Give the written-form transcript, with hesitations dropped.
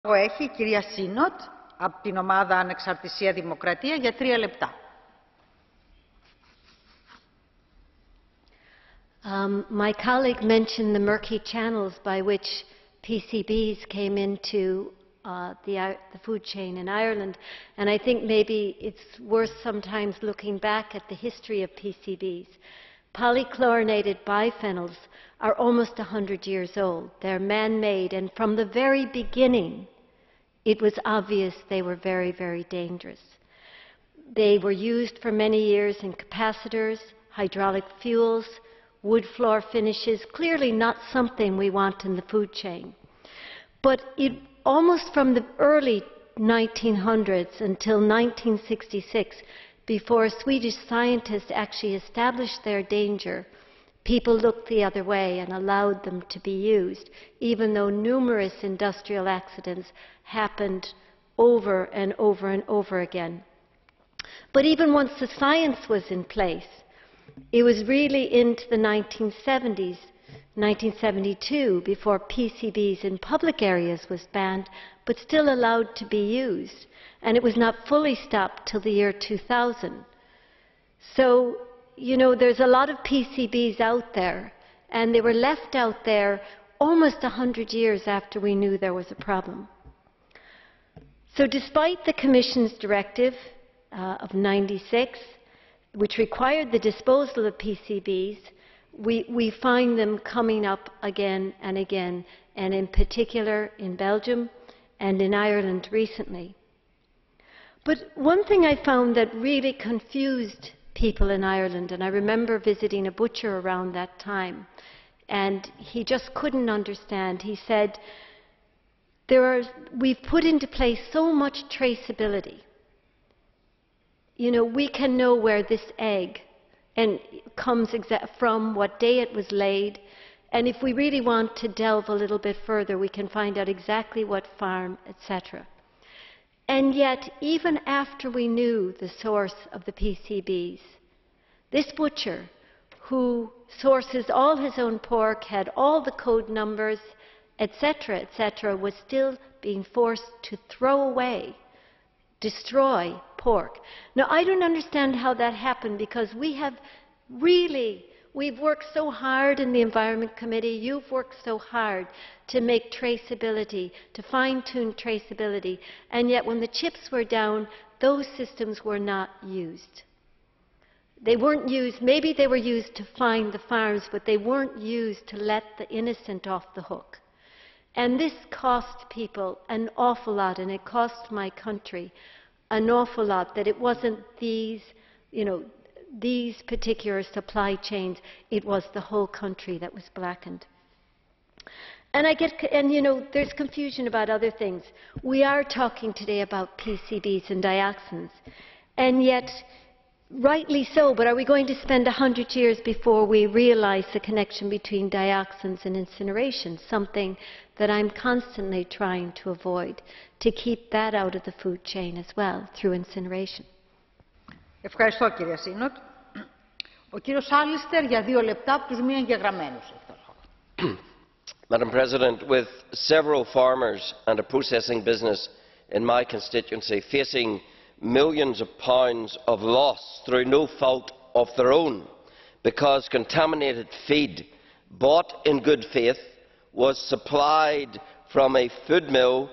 Έχει η κυρία Sinnott από την ομάδα Ανεξαρτησία Δημοκρατία για 3 λεπτά. My colleague mentioned the murky channels by which PCBs came into the food chain in Ireland, and I think maybe it's worth sometimes looking back at the history of PCBs. Polychlorinated biphenyls are almost 100 years old. They're man-made, and from the very beginning, it was obvious they were very, very dangerous. They were used for many years in capacitors, hydraulic fuels, wood floor finishes, clearly not something we want in the food chain. But almost from the early 1900s until 1966, before Swedish scientists actually established their danger, people looked the other way and allowed them to be used, even though numerous industrial accidents happened over and over and over again. But even once the science was in place, it was really into the 1970s, 1972, before PCBs in public areas was banned, but still allowed to be used. And it was not fully stopped till the year 2000. So, you know, there's a lot of PCBs out there, and they were left out there almost 100 years after we knew there was a problem. So despite the Commission's directive of '96, which required the disposal of PCBs, we find them coming up again and again, and in particular in Belgium and in Ireland recently. But one thing I found that really confused people in Ireland, and I remember visiting a butcher around that time, and he just couldn't understand. He said, we've put into place so much traceability. You know, we can know where this egg comes from, what day it was laid, and if we really want to delve a little bit further, we can find out exactly what farm, etc. And yet, even after we knew the source of the PCBs, this butcher, who sources all his own pork, had all the code numbers, etc., etc., was still being forced to throw away, destroy pork. Now, I don't understand how that happened, because we've worked so hard in the Environment Committee, you've worked so hard to make traceability, to fine-tune traceability, and yet when the chips were down, those systems were not used. They weren't used, maybe they were used to find the farms, but they weren't used to let the innocent off the hook. And this cost people an awful lot, and it cost my country an awful lot, that it wasn't these particular supply chains, it was the whole country that was blackened. And you know, there's confusion about other things. We are talking today about PCBs and dioxins, and yet, rightly so, but are we going to spend 100 years before we realize the connection between dioxins and incineration, something that I'm constantly trying to avoid, to keep that out of the food chain as well, through incineration. Ευχαριστώ, κυρία Sinnott. Ο κύριος Oilsin για 2 λεπτά από τους μη εγγεγραμμένους. Madam President, with several farmers and a processing business in my constituency facing millions of pounds of loss through no fault of their own, because contaminated feed bought in good faith was supplied from a food mill